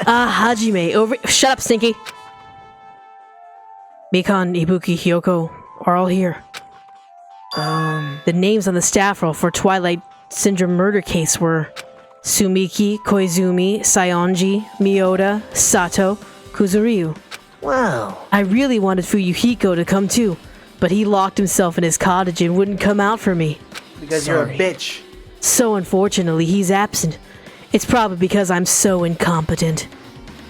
Hajime, over. Shut up, Stinky. Mikan, Ibuki, Hiyoko are all here. The names on the staff roll for Twilight Syndrome murder case were Sumiki, Koizumi, Saionji, Miyoda, Sato, Kuzuryu. Wow. I really wanted Fuyuhiko to come too, but he locked himself in his cottage and wouldn't come out for me. Because you're a bitch. So unfortunately, he's absent. It's probably because I'm so incompetent.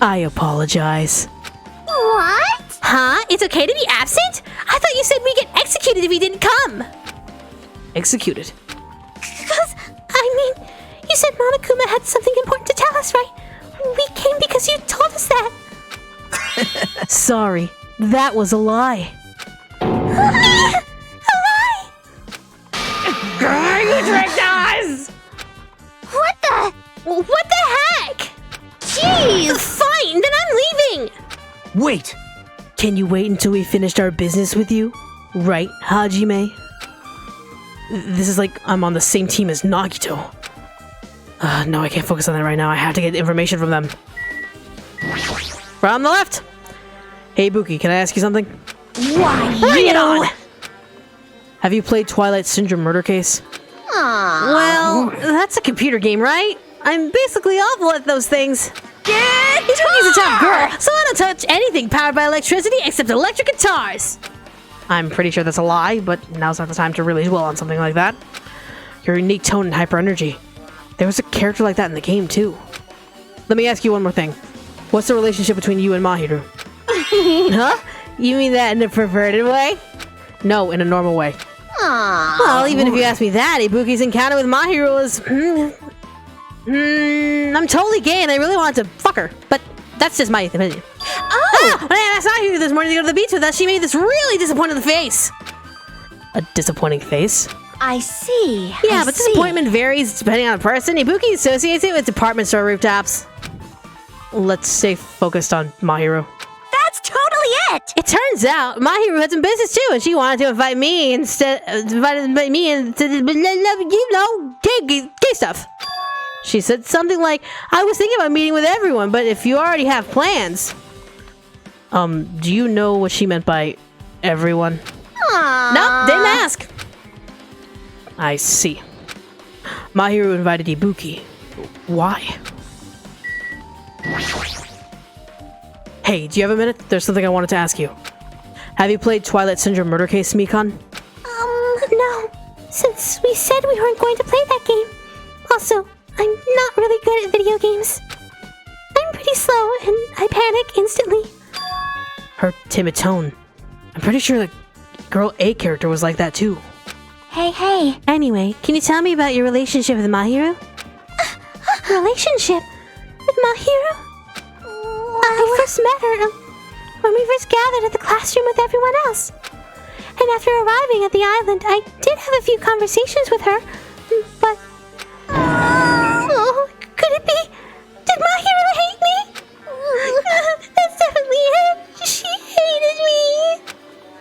I apologize. What? Huh? It's okay to be absent? I thought you said we'd get executed if he didn't come. Executed? Because, I mean, you said Monokuma had something important to tell us, right? We came because you told us that. Sorry, that was a lie. A lie? You tricked us! What the heck? Jeez! Fine, then I'm leaving! Wait! Can you wait until we finished our business with you? Right, Hajime? This is like I'm on the same team as Nagito. No, I can't focus on that right now. I have to get information from them. From the left! Hey, Ibuki, can I ask you something? Why, Bring it on! Have you played Twilight Syndrome murder case? Aww. Well, that's a computer game, right? I'm basically awful at those things. Ibuki's a tough girl, so I don't touch anything powered by electricity except electric guitars. I'm pretty sure that's a lie, but now's not the time to really dwell on something like that. Your unique tone and hyper energy. There was a character like that in the game, too. Let me ask you one more thing. What's the relationship between you and Mahiru? Huh? You mean that in a perverted way? No, in a normal way. Aww. Well, even if you ask me that, Ibuki's encounter with Mahiru is... I'm totally gay and I really wanted to fuck her, but that's just my opinion. Oh! When I asked Mahiru this morning to go to the beach with us, she made this really disappointed face. A disappointing face? I see. Yeah, but disappointment varies depending on the person. Ibuki associates it with department store rooftops. Let's stay focused on Mahiru. That's totally it! It turns out Mahiru had some business too, and she wanted to invite me instead, gay stuff. She said something like, I was thinking about meeting with everyone, but if you already have plans. Do you know what she meant by everyone? Aww. Nope, didn't ask. I see. Mahiru invited Ibuki. Why? Hey, do you have a minute? There's something I wanted to ask you. Have you played Twilight Syndrome murder case, Mikan? No. Since we said we weren't going to play that game. Also, I'm not really good at video games. I'm pretty slow and I panic instantly. Her timid tone. I'm pretty sure the girl A character was like that too. Hey. Anyway, can you tell me about your relationship with Mahiru? Relationship? With Mahiru? I first met her when we first gathered at the classroom with everyone else. And after arriving at the island, I did have a few conversations with her, but... Oh, could it be? Did Mahiru hate me? That's definitely it. She hated me.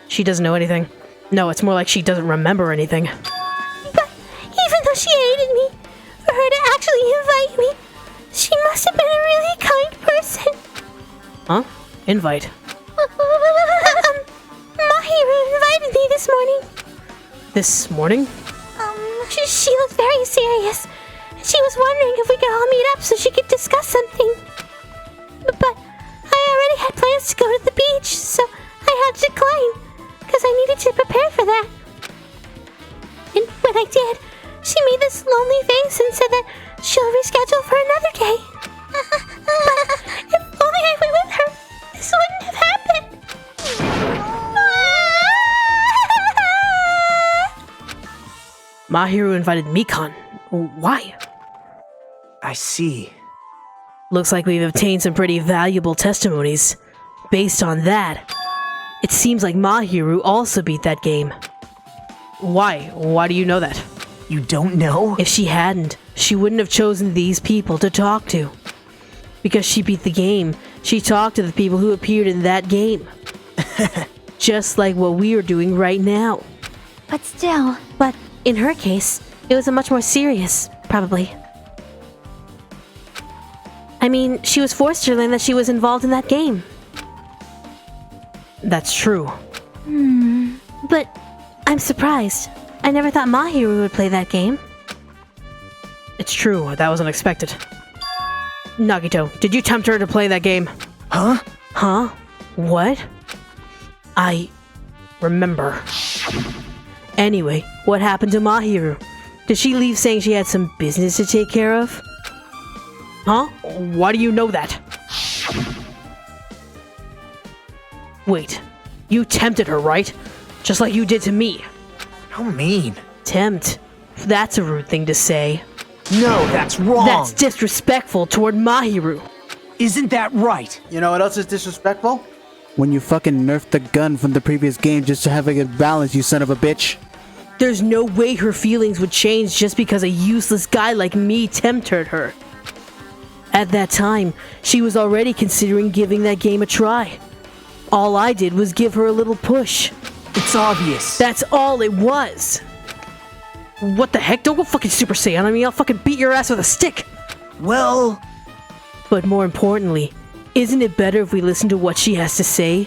She doesn't know anything. No, it's more like she doesn't remember anything. But even though she hated me, for her to actually invite me, she must have been a really kind person. Huh? Invite. Mahiru invited me this morning. This morning? She looked very serious. She was wondering if we could all meet up so she could discuss something. But I already had plans to go to the beach, so I had to decline, because I needed to prepare for that. And when I did, she made this lonely face and said that she'll reschedule for another day. But if only I went with her, this wouldn't have happened. Mahiru invited Mikan. Why? I see. Looks like we've obtained some pretty valuable testimonies. Based on that, it seems like Mahiru also beat that game. Why? Why do you know that? You don't know? If she hadn't, she wouldn't have chosen these people to talk to. Because she beat the game, she talked to the people who appeared in that game. Just like what we are doing right now. But still... But in her case, it was a much more serious, probably. I mean, she was forced to learn that she was involved in that game. That's true. But I'm surprised. I never thought Mahiru would play that game. It's true, that was unexpected. Nagito, did you tempt her to play that game? Huh? Huh? What? I remember. Anyway, what happened to Mahiru? Did she leave saying she had some business to take care of? Huh? Why do you know that? Wait, you tempted her, right? Just like you did to me. How mean. Tempt? That's a rude thing to say. No, that's wrong. That's disrespectful toward Mahiru. Isn't that right? You know what else is disrespectful? When you fucking nerfed the gun from the previous game just to have a good balance, you son of a bitch. There's no way her feelings would change just because a useless guy like me tempted her. At that time, she was already considering giving that game a try. All I did was give her a little push. It's obvious. That's all it was. What the heck? Don't go fucking Super Saiyan on me. I'll fucking beat your ass with a stick. Well... But more importantly, isn't it better if we listen to what she has to say?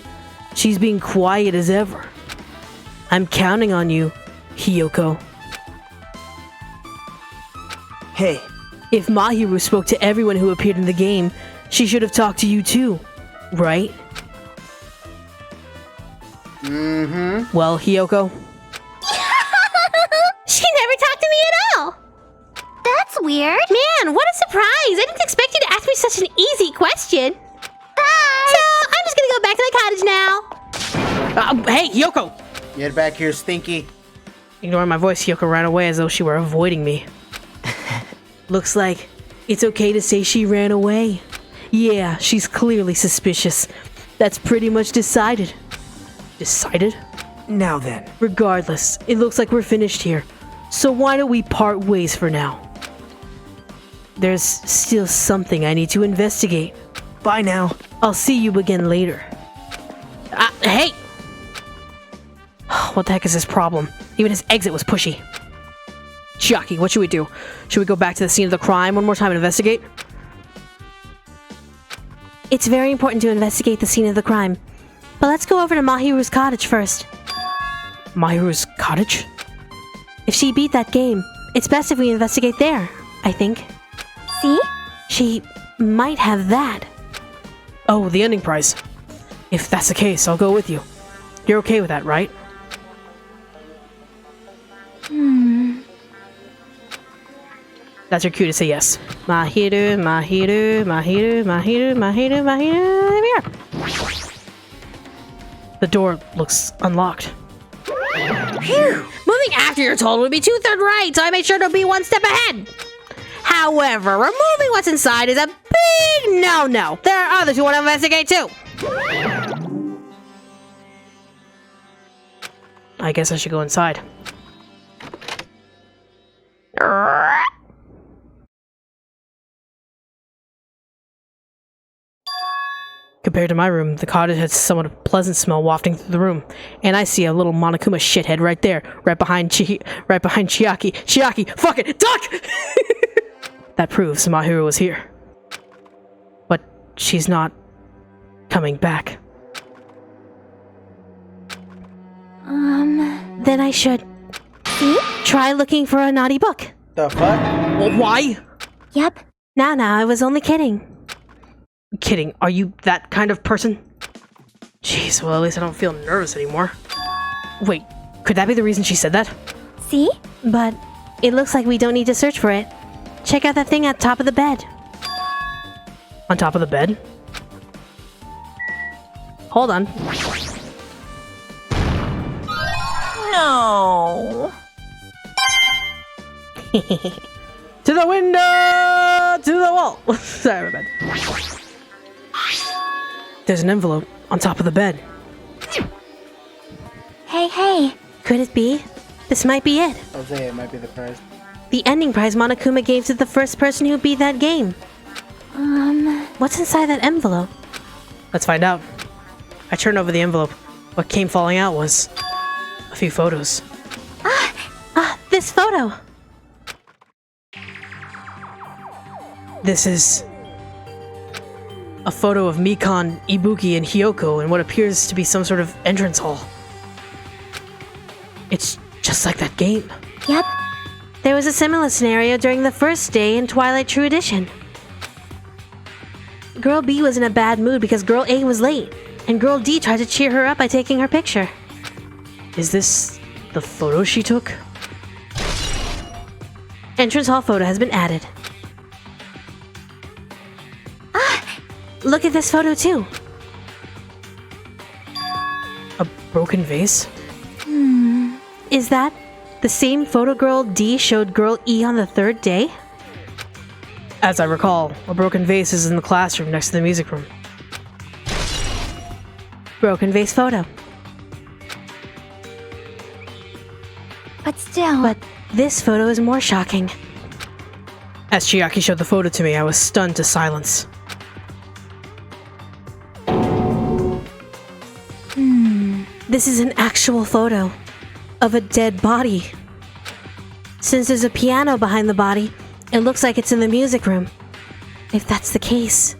She's being quiet as ever. I'm counting on you, Hiyoko. Hey, If Mahiru spoke to everyone who appeared in the game, she should have talked to you too, right? Well, Hiyoko, She never talked to me at all. That's weird. Man, what a surprise. I didn't expect you to ask me such an easy question. Bye. So, I'm just gonna go back to my cottage now. hey, Hiyoko! Get back here, Stinky. Ignoring my voice, Hiyoko ran away as though she were avoiding me. Looks like it's okay to say she ran away. Yeah, she's clearly suspicious. That's pretty much decided. Decided? now then. Regardless, it looks like we're finished here. So why don't we part ways for now? There's still something I need to investigate. Bye now. I'll see you again later. Hey! What the heck is his problem? Even his exit was pushy. Chiaki, what should we do? Should we go back to the scene of the crime one more time and investigate? It's very important to investigate the scene of the crime. But let's go over to Mahiru's cottage first. Mahiru's cottage? If she beat that game, it's best if we investigate there, I think. See? She might have that. Oh, the ending prize. If that's the case, I'll go with you. You're okay with that, right? That's your cue to say yes. Mahiru, Mahiru, Mahiru, Mahiru, Mahiru, Mahiru, I'm here. The door looks unlocked. Phew. Moving after you're told would be 2/3 right, so I made sure to be one step ahead. However, removing what's inside is a big no-no. There are others who want to investigate too. I guess I should go inside. Compared to my room, the cottage has somewhat a pleasant smell wafting through the room, and I see a little Monokuma shithead right there, right behind Chiaki. Chiaki, fuck it, duck! That proves Mahiru was here. But she's not coming back. Then I should... See? Try looking for a naughty book. The fuck? Well, why? Yep. Now, I was only kidding. Kidding, are you that kind of person? Jeez, well, at least I don't feel nervous anymore. Wait, could that be the reason she said that? See? But it looks like we don't need to search for it. Check out that thing at the top of the bed. On top of the bed? Hold on. No. To the window! To the wall! Sorry, my bad. There's an envelope on top of the bed. Hey. Could it be? This might be it. Jose, it might be the prize. The ending prize Monokuma gave to the first person who beat that game. What's inside that envelope? Let's find out. I turned over the envelope. What came falling out was a few photos. This photo. This is a photo of Mikan, Ibuki, and Hiyoko in what appears to be some sort of entrance hall. It's just like that game. Yep. There was a similar scenario during the first day in Twilight True Edition. Girl B was in a bad mood because Girl A was late, and Girl D tried to cheer her up by taking her picture. Is this the photo she took? Entrance hall photo has been added. Look at this photo too. A broken vase? Is that the same photo Girl D showed Girl E on the third day? As I recall, a broken vase is in the classroom next to the music room. Broken vase photo. But still. But this photo is more shocking. As Chiaki showed the photo to me, I was stunned to silence. This is an actual photo of a dead body. Since there's a piano behind the body, it looks like it's in the music room. If that's the case,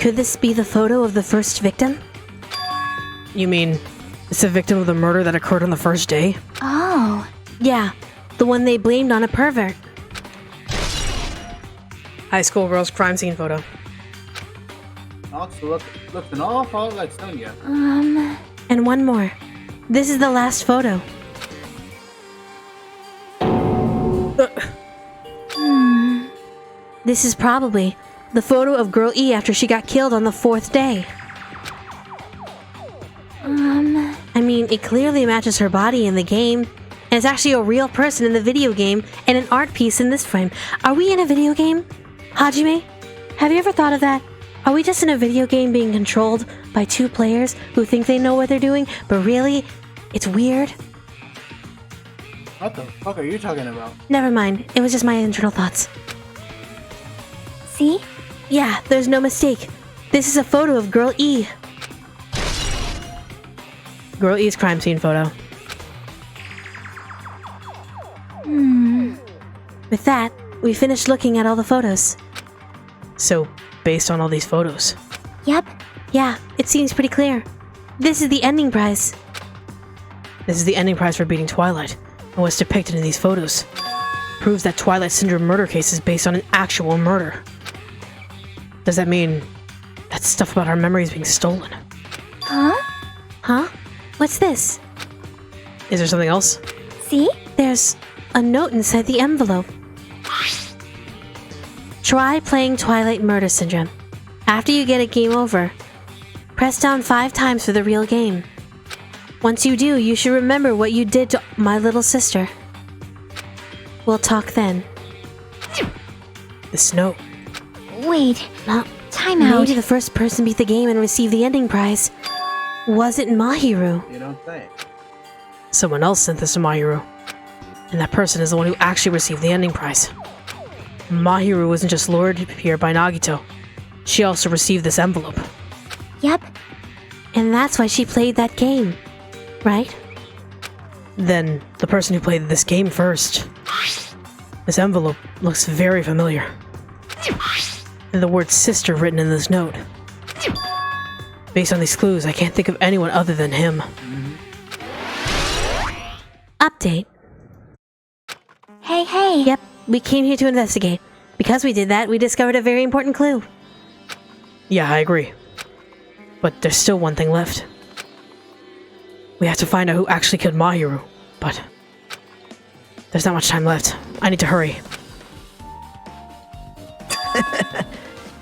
could this be the photo of the first victim? You mean, it's a victim of the murder that occurred on the first day? Oh. Yeah, the one they blamed on a pervert. High school girl's crime scene photo. Also, looks an awful lot like Sonya. And one more. This is the last photo. This is probably the photo of Girl E after she got killed on the fourth day. I mean, it clearly matches her body in the game. And it's actually a real person in the video game and an art piece in this frame. Are we in a video game? Hajime, have you ever thought of that? Are we just in a video game being controlled by two players who think they know what they're doing, but really, it's weird? What the fuck are you talking about? Never mind, it was just my internal thoughts. See? Yeah, there's no mistake. This is a photo of Girl E. Girl E's crime scene photo. With that, we finished looking at all the photos. So, based on all these photos, Yep. Yeah, it seems pretty clear. This is the ending prize. this is the ending prize for beating Twilight, and what's depicted in these photos proves that Twilight Syndrome murder case is based on an actual murder. Does that mean that stuff about our memories being stolen? Huh? What's this? Is there something else? See? There's a note inside the envelope. Try playing Twilight Murder Syndrome. After you get a game over, press down 5 times for the real game. Once you do, you should remember what you did to my little sister. We'll talk then. This note. Wait. Huh? Time out. Maybe the first person beat the game and received the ending prize wasn't Mahiru. You don't say. Someone else sent this to Mahiru, and that person is the one who actually received the ending prize. Mahiru wasn't just lured here by Nagito. She also received this envelope. Yep. And that's why she played that game, right? Then, the person who played this game first. This envelope looks very familiar. And the word sister written in this note. Based on these clues, I can't think of anyone other than him. Update. Hey. Yep, we came here to investigate. Because we did that, we discovered a very important clue. Yeah, I agree. But there's still one thing left. We have to find out who actually killed Mahiru, but there's not much time left. I need to hurry.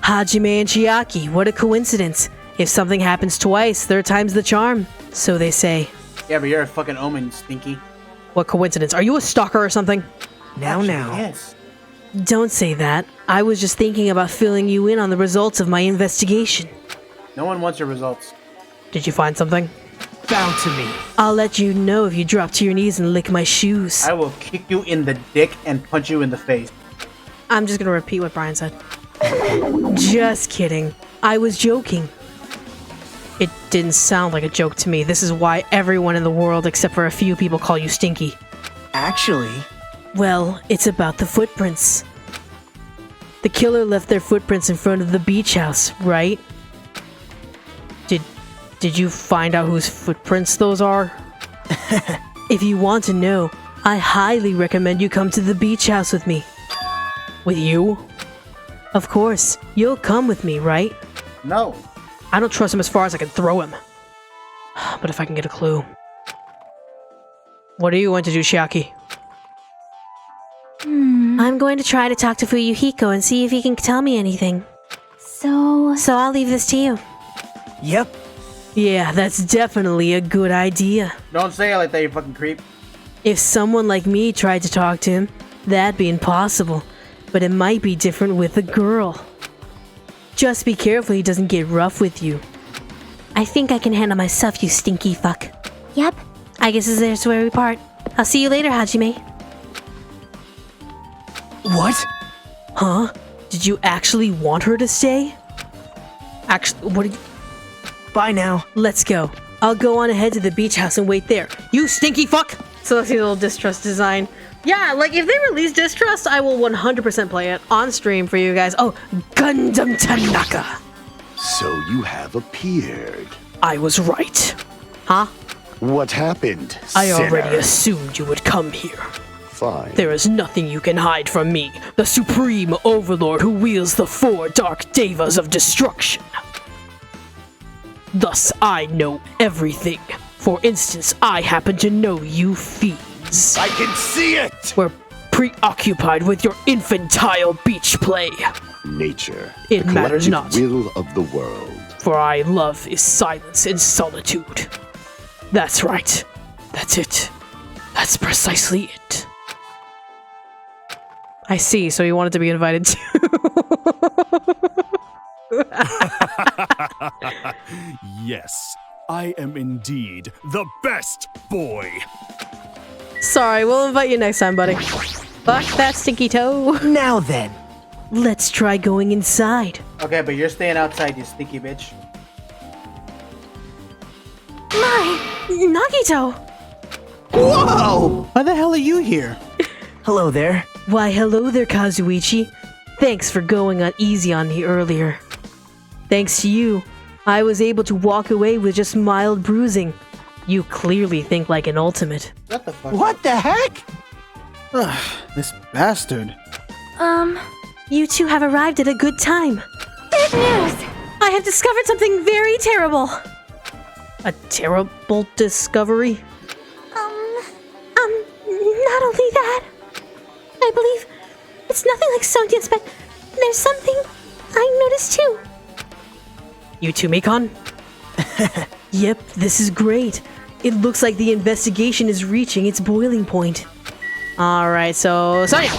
Hajime and Chiaki, what a coincidence. If something happens twice, third time's the charm. So they say. Yeah, but you're a fucking omen, Stinky. What coincidence? Are you a stalker or something? Now. Yes. Don't say that. I was just thinking about filling you in on the results of my investigation. No one wants your results. Did you find something? Bow to me. I'll let you know if you drop to your knees and lick my shoes. I will kick you in the dick and punch you in the face. I'm just gonna repeat what Bryan said. Just kidding. I was joking. It didn't sound like a joke to me. This is why everyone in the world except for a few people call you Stinky. Actually, Well, it's about the footprints. The killer left their footprints in front of the beach house, right? Did you find out whose footprints those are? If you want to know, I highly recommend you come to the beach house with me. With you? Of course, you'll come with me, right? No. I don't trust him as far as I can throw him. But if I can get a clue. What are you going to do, Shiaki? I'm going to try to talk to Fuyuhiko and see if he can tell me anything. So So I'll leave this to you. Yep. Yeah, that's definitely a good idea. Don't say it like that, you fucking creep. If someone like me tried to talk to him, that'd be impossible. But it might be different with a girl. Just be careful he doesn't get rough with you. I think I can handle myself, you stinky fuck. yep. I guess this is where we part. I'll see you later, Hajime. What? Huh? Did you actually want her to stay? Actually, what did you... Bye now. Let's go. I'll go on ahead to the beach house and wait there. You stinky fuck! So that's the little distrust design. Yeah, like if they release distrust, I will 100% play it on stream for you guys. Oh, Gundam Tanaka. So you have appeared. I was right. Huh? What happened? I already sinner? assumed you would come here. Fine. There is nothing you can hide from me, the supreme overlord who wields the 4 dark devas of destruction. Thus, I know everything. For instance, I happen to know you fiends. I can see it! We're preoccupied with your infantile beach play. Nature. It the matters collective not. will of the world. For I love is silence and solitude. That's right. That's it. That's precisely it. I see, so you wanted to be invited too. Yes, I am indeed the best boy. Sorry, we'll invite you next time, buddy. Fuck that stinky toe. Now then. Let's try going inside. Okay, but you're staying outside, you stinky bitch. Nagito! Whoa! Why the hell are you here? Hello there. Why, hello there, Kazuichi. Thanks for going on easy on me earlier. Thanks to you, I was able to walk away with just mild bruising. You clearly think like an ultimate. What the fuck? What the heck? Ugh, this bastard. You two have arrived at a good time. Good news! I have discovered something very terrible. A terrible discovery? Not only that, I believe it's nothing like Songdian's, but there's something I noticed too. You two, Mikon? Yep, this is great. It looks like the investigation is reaching its boiling point. Alright, so Sonia!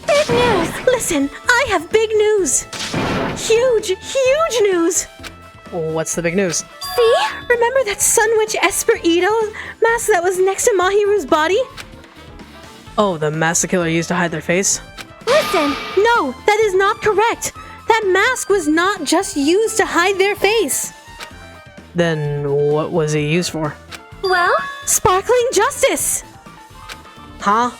Big news! Listen, I have big news! Huge, huge news! What's the big news? See? Remember that Sun Witch Esper Ito mask that was next to Mahiru's body? Oh, the mask the killer used to hide their face? Listen! No, that is not correct! That mask was not just used to hide their face! Then what was it used for? Well? Sparkling Justice! Huh?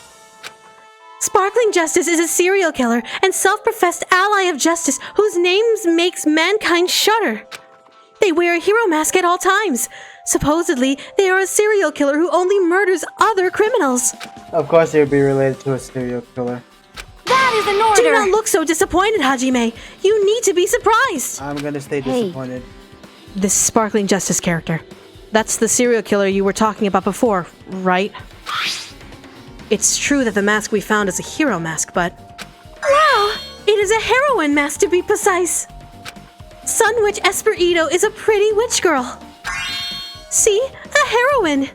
Sparkling Justice is a serial killer and self-professed ally of justice whose names makes mankind shudder. They wear a hero mask at all times. Supposedly, they are a serial killer who only murders other criminals. Of course it would be related to a serial killer. That is an order! Do not look so disappointed, Hajime. You need to be surprised. I'm gonna stay Hey. disappointed. This Sparkling Justice character. That's the serial killer you were talking about before, right? It's true that the mask we found is a hero mask, but... Wow! It is a heroine mask to be precise! Sun Witch Esper Ito is a pretty witch girl. See? A heroine!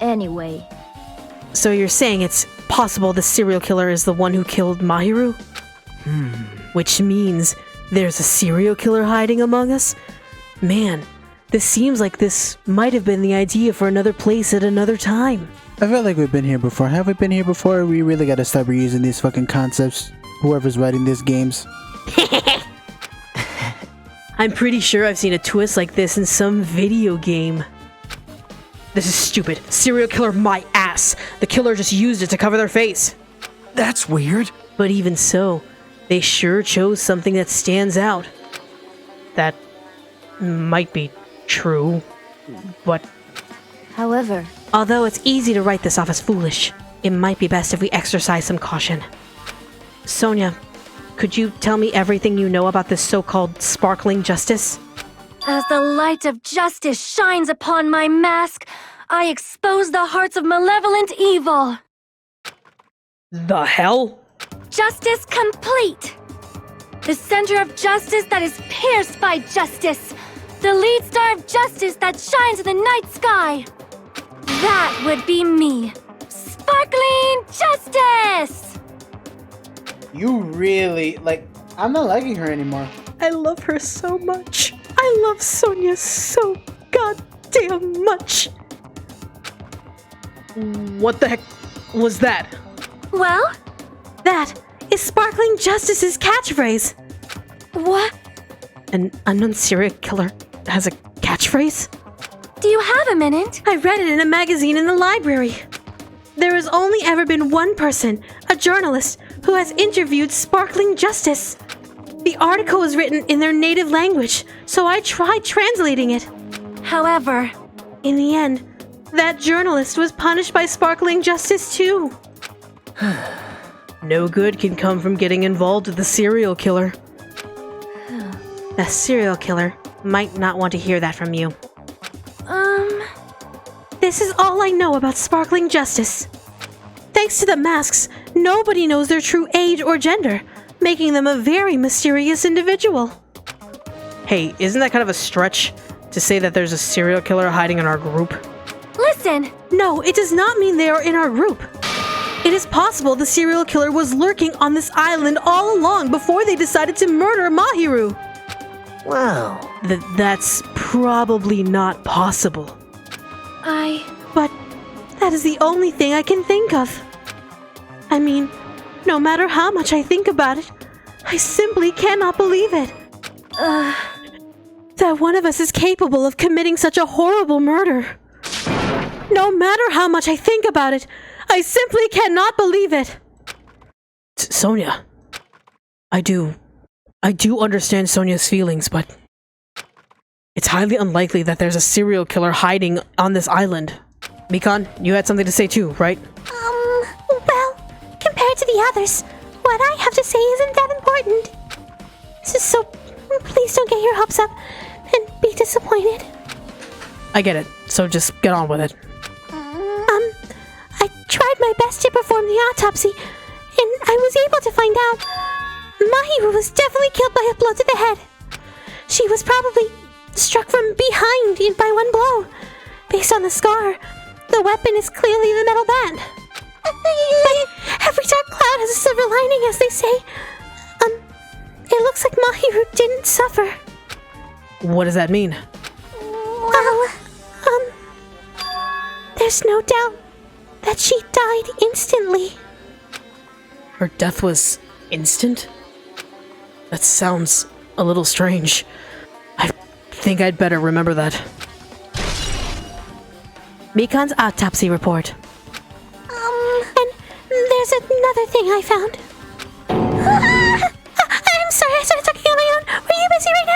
Anyway, So you're saying it's possible the serial killer is the one who killed Mahiru? Which means there's a serial killer hiding among us? Man, this seems like this might have been the idea for another place at another time. I feel like we've been here before. Have we been here before? We really gotta stop reusing these fucking concepts. Whoever's writing these games. I'm pretty sure I've seen a twist like this in some video game. This is stupid. Serial killer my ass. The killer just used it to cover their face. That's weird. But even so, They sure chose something that stands out. That might be true, but However, although it's easy to write this off as foolish, it might be best if we exercise some caution. Sonia, could you tell me everything you know about this so-called sparkling justice? As the light of justice shines upon my mask, I expose the hearts of malevolent evil. The hell? Justice complete. The center of justice that is pierced by justice. The lead star of justice that shines in the night sky. That would be me. Sparkling justice! You really, like, I'm not liking her anymore. I love her so much. I love Sonia so goddamn much. What the heck was that? Well, That is Sparkling Justice's catchphrase. what? An unknown serial killer has a catchphrase? Do you have a minute? I read it in a magazine in the library. There has only ever been one person, a journalist, who has interviewed Sparkling Justice. The article was written in their native language, so I tried translating it. However, In the end, that journalist was punished by Sparkling Justice too. No good can come from getting involved with the serial killer. The serial killer might not want to hear that from you. This is all I know about Sparkling Justice. Thanks to the masks, nobody knows their true age or gender, making them a very mysterious individual. Hey, isn't that kind of a stretch to say that there's a serial killer hiding in our group? listen. No, it does not mean they are in our group. It is possible the serial killer was lurking on this island all along before they decided to murder Mahiru. Wow. That's probably not possible. But that is the only thing I can think of. I mean, no matter how much I think about it, I simply cannot believe it. That one of us is capable of committing such a horrible murder. No matter how much I think about it, I simply cannot believe it. Sonia, I do understand Sonia's feelings, but it's highly unlikely that there's a serial killer hiding on this island. Mikon, you had something to say too, right? Well, compared to the others, what I have to say isn't that important. So please don't get your hopes up and be disappointed. I get it, so just get on with it. I tried my best to perform the autopsy, and I was able to find out Mahiru was definitely killed by a blow to the head. She was probably struck from behind by one blow. Based on the scar, the weapon is clearly the metal bat. But every dark cloud has a silver lining, as they say. It looks like Mahiru didn't suffer. What does that mean? Well, there's no doubt that she died instantly. Her death was instant? That sounds a little strange. I think I'd better remember that. Mikon's autopsy report. And there's another thing I found. I'm sorry, I started talking on my own. Were you busy right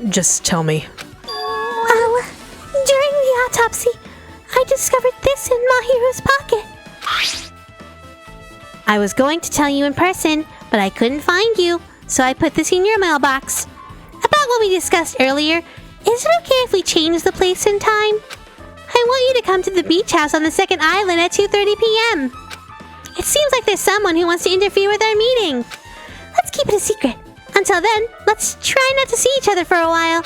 now? Just tell me. Well, during the autopsy, I discovered this in Mahiru's pocket. I was going to tell you in person, but I couldn't find you, so I put this in your mailbox. About what we discussed earlier, is it okay if we change the place and time? I want you to come to the beach house on the second island at 2:30 p.m. It seems like there's someone who wants to interfere with our meeting. Let's keep it a secret. Until then, let's try not to see each other for a while.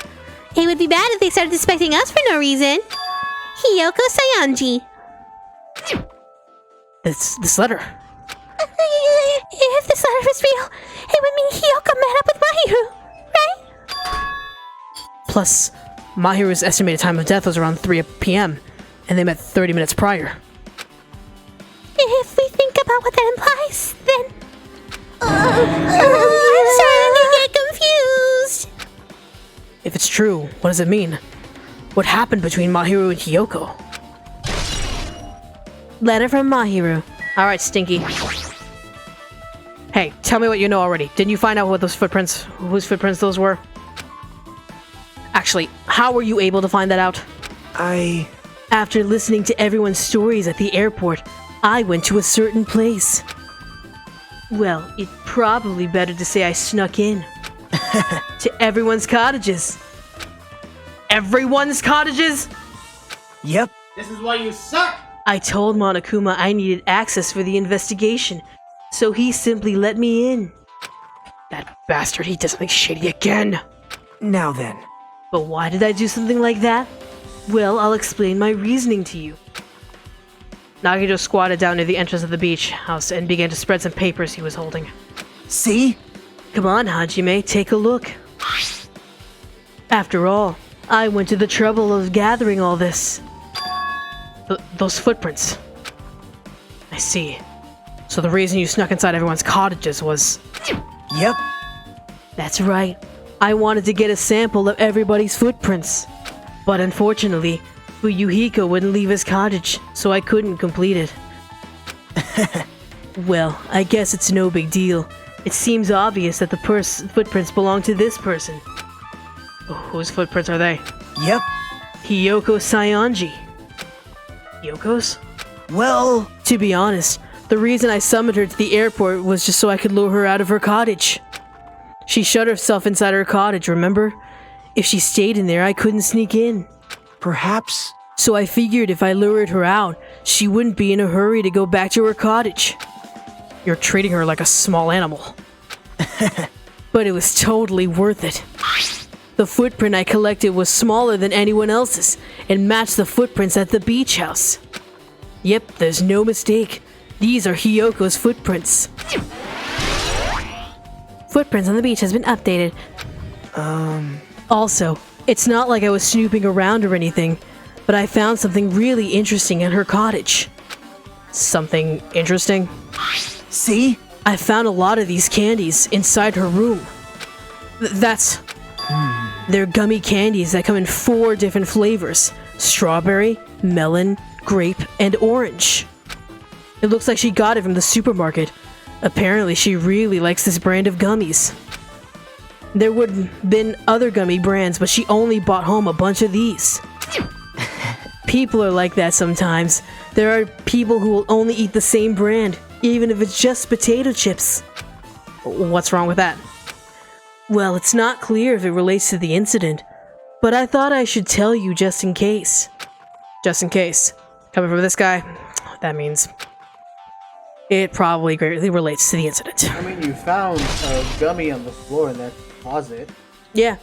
It would be bad if they started suspecting us for no reason. Hiyoko Sayanji. This letter. If this letter is real, it would mean Hiyoko met up with Mahiru, right? Plus, Mahiru's estimated time of death was around 3 p.m., and they met 30 minutes prior. If we think about what that implies, then... I'm starting to get confused. If it's true, what does it mean? What happened between Mahiru and Hiyoko? Letter from Mahiru. Alright, Stinky. Hey, tell me what you know already. Didn't you find out what those footprints, whose footprints those were? Actually, how were you able to find that out? After listening to everyone's stories at the airport, I went to a certain place. Well, it's probably better to say I snuck in. To everyone's cottages. Everyone's cottages? Yep. This is why you suck! I told Monokuma I needed access for the investigation, so he simply let me in. That bastard, he does something shady again. Now then. But why did I do something like that? Well, I'll explain my reasoning to you. Nagito squatted down near the entrance of the beach house and began to spread some papers he was holding. See? Come on, Hajime, take a look. After all, I went to the trouble of gathering all this. Those footprints. I see. So the reason you snuck inside everyone's cottages was... Yep. That's right. I wanted to get a sample of everybody's footprints. But unfortunately, Hiyoko wouldn't leave his cottage, so I couldn't complete it. Well, I guess it's no big deal. It seems obvious that the footprints belong to this person. Whose footprints are they? Yep. Hiyoko Saionji. Hiyoko's? Well... To be honest, the reason I summoned her to the airport was just so I could lure her out of her cottage. She shut herself inside her cottage, remember? If she stayed in there, I couldn't sneak in. Perhaps... So I figured if I lured her out, she wouldn't be in a hurry to go back to her cottage. You're treating her like a small animal. But it was totally worth it. The footprint I collected was smaller than anyone else's and matched the footprints at the beach house. Yep, there's no mistake. These are Hiyoko's footprints. Footprints on the beach has been updated. Also, it's not like I was snooping around or anything, but I found something really interesting in her cottage. Something interesting? See? I found a lot of these candies inside her room. They're gummy candies that come in 4 different flavors: strawberry, melon, grape, and orange. It looks like she got it from the supermarket. Apparently, she really likes this brand of gummies. There would have been other gummy brands, but she only bought home a bunch of these. People are like that sometimes. There are people who will only eat the same brand, even if it's just potato chips. What's wrong with that? Well, it's not clear if it relates to the incident, but I thought I should tell you just in case. Just in case. Coming from this guy, that means it probably greatly relates to the incident. I mean, you found a gummy on the floor in that closet. Yeah,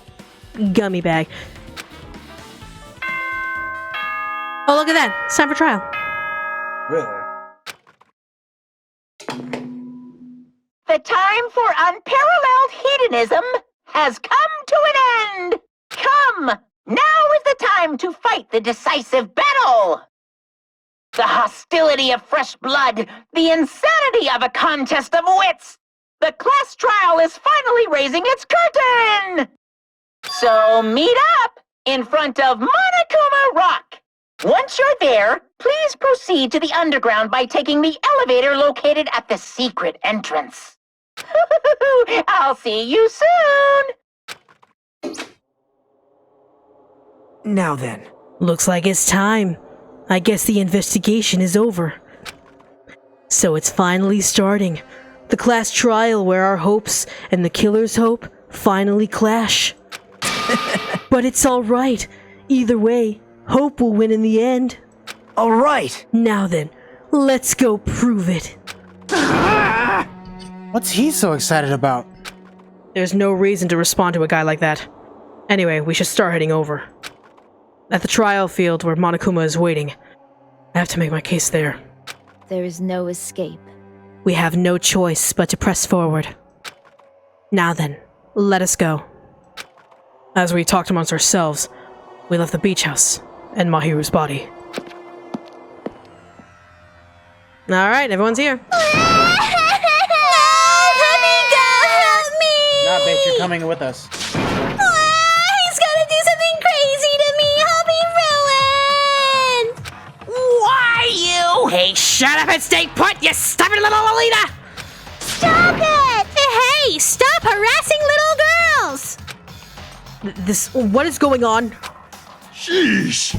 gummy bag. Oh, look at that. It's time for trial. Really? The time for unparalleled hedonism has come to an end! Come! Now is the time to fight the decisive battle! The hostility of fresh blood, the insanity of a contest of wits! The class trial is finally raising its curtain! So meet up in front of Monokuma Rock! Once you're there, please proceed to the underground by taking the elevator located at the secret entrance. I'll see you soon! Now then. Looks like it's time. I guess the investigation is over. So it's finally starting. The class trial where our hopes and the killer's hope finally clash. But it's alright. Either way, hope will win in the end. Alright! Now then, let's go prove it. What's he so excited about? There's no reason to respond to a guy like that. Anyway, we should start heading over. At the trial field where Monokuma is waiting. I have to make my case there. There is no escape. We have no choice but to press forward. Now then, let us go. As we talked amongst ourselves, we left the beach house and Mahiru's body. Alright, everyone's here. Nah, bitch, you're coming with us. He's gonna do something crazy to me. I'll be ruined. Why you? Hey, shut up and stay put, you stubborn little Lolita! Stop it! stop harassing little girls! What is going on? Sheesh!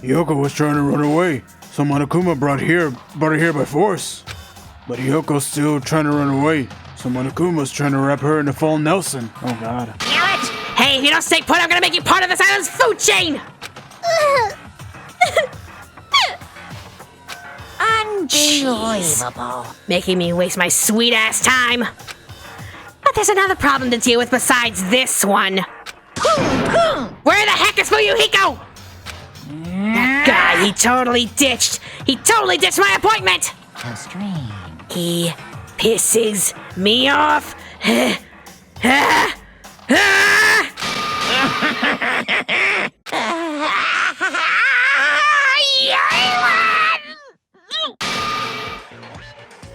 Hiyoko was trying to run away, so Monokuma brought her here by force. But Hiyoko's still trying to run away, so Monokuma's trying to wrap her in a full Nelson. Oh god. Damn it! Hey, if you don't stay put, I'm gonna make you part of this island's food chain! Unbelievable. Making me waste my sweet-ass time. But there's another problem to deal with besides this one. Where the heck is Fuyuhiko? That guy, he totally ditched my appointment! How strange. He pisses me off.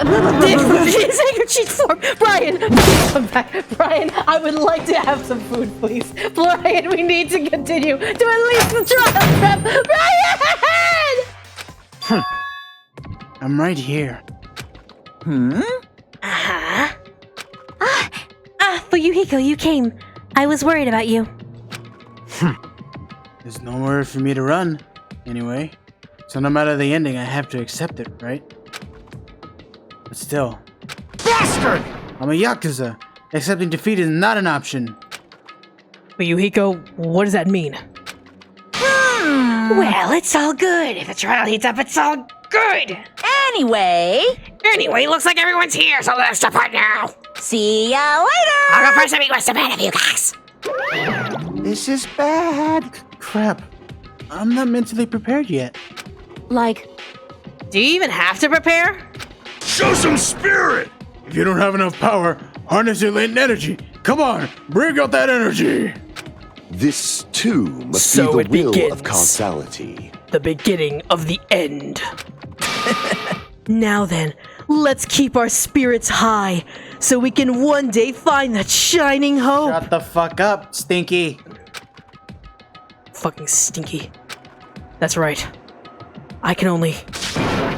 His handkerchief form. Bryan, come back. Bryan, I would like to have some food, please. Bryan, we need to continue to at least the trial prep. Bryan! I'm right here. Fuyuhiko, you came. I was worried about you. There's nowhere for me to run, anyway. So no matter the ending, I have to accept it, right? But still. Bastard! I'm a Yakuza. Accepting defeat is not an option. Fuyuhiko, what does that mean? Well, it's all good. If the trial heats up, it's all good. Anyway, Looks like everyone's here, so let's depart now. see ya later. I'll go first and meet what's the matter with you guys. This is bad. Crap. I'm not mentally prepared yet. Like, Do you even have to prepare? Show some spirit! If you don't have enough power, harness your latent energy. Come on, bring out that energy. This, too, must So be it the will begins. of causality. The beginning of the end. Now then, let's keep our spirits high so we can one day find that shining hope. Shut the fuck up, Stinky. Fucking Stinky. That's right. I can only...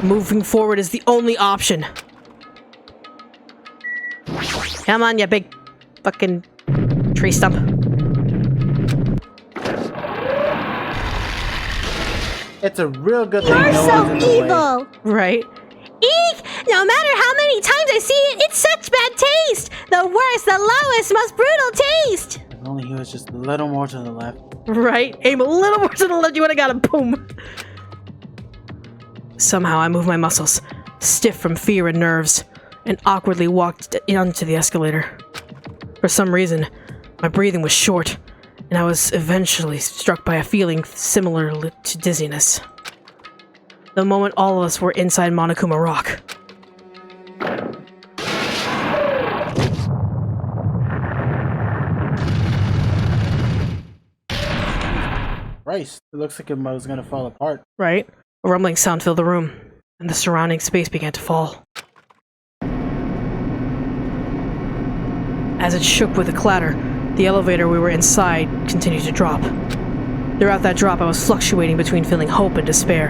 Moving forward is the only option. Come on, you big fucking tree stump. It's a real good thing you're no so one's in the way. evil. Right? Eek! No matter how many times I see it, it's such bad taste. The worst, the lowest, most brutal taste. If only he was just a little more to the left. Right? Aim a little more to the left, you would have got a boom. Somehow I moved my muscles, stiff from fear and nerves, and awkwardly walked onto the escalator. For some reason, my breathing was short, and I was eventually struck by a feeling similar to dizziness. The moment all of us were inside Monokuma Rock. Christ, it looks like it was gonna fall apart. Right? A rumbling sound filled the room, and the surrounding space began to fall. As it shook with a clatter, the elevator we were inside continued to drop. Throughout that drop, I was fluctuating between feeling hope and despair.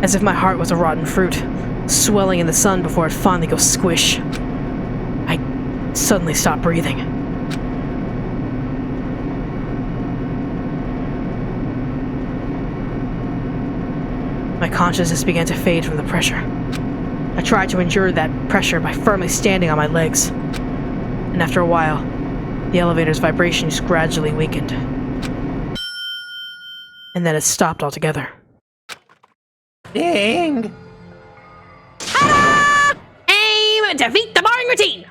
As if my heart was a rotten fruit, swelling in the sun before it finally goes squish. I suddenly stopped breathing. My consciousness began to fade from the pressure. I tried to endure that pressure by firmly standing on my legs. And after a while, the elevator's vibrations gradually weakened. And then it stopped altogether. Ding! Aim! Defeat the boring routine!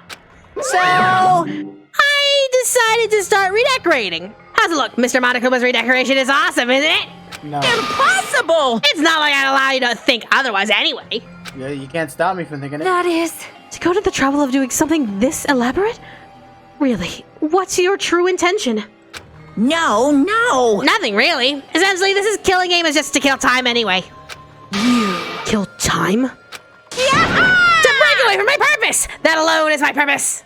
So, I decided to start redecorating. How's it look? Mr. Monokuma's redecoration is awesome, isn't it? No. impossible. It's not like I'd allow you to think otherwise anyway. Yeah, you can't stop me from thinking it. That is... To go to the trouble of doing something this elaborate? Really, what's your true intention? No. Nothing really. Essentially, this is killing game is just to kill time anyway. You kill time? Yeah! To break away from my purpose! That alone is my purpose.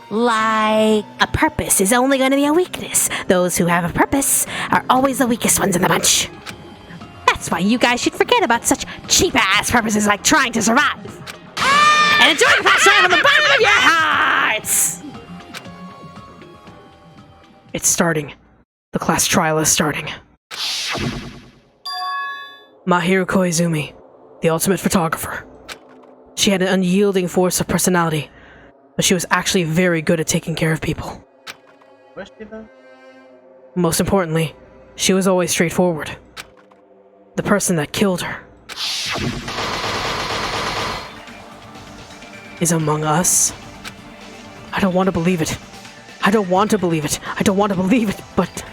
Like, A purpose is only going to be a weakness. Those who have a purpose are always the weakest ones in the bunch. That's why you guys should forget about such cheap-ass purposes like trying to survive. And enjoy the fast drive on the bottom of your heart! Credits! It's starting. The class trial is starting. Mahiru Koizumi, the ultimate photographer. She had an unyielding force of personality, but she was actually very good at taking care of people. Was she though? Most importantly, she was always straightforward. The person that killed her is among us. I don't want to believe it. I don't want to believe it. I don't want to believe it, but...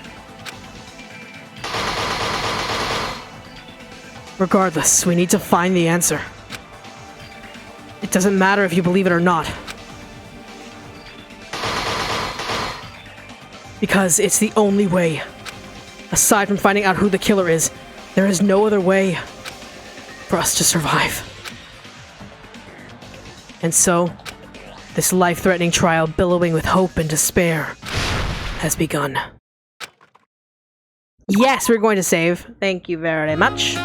Regardless, we need to find the answer. It doesn't matter if you believe it or not. Because it's the only way. Aside from finding out who the killer is, there is no other way for us to survive. And so, this life-threatening trial billowing with hope and despair has begun. Yes, we're going to save. Thank you very much.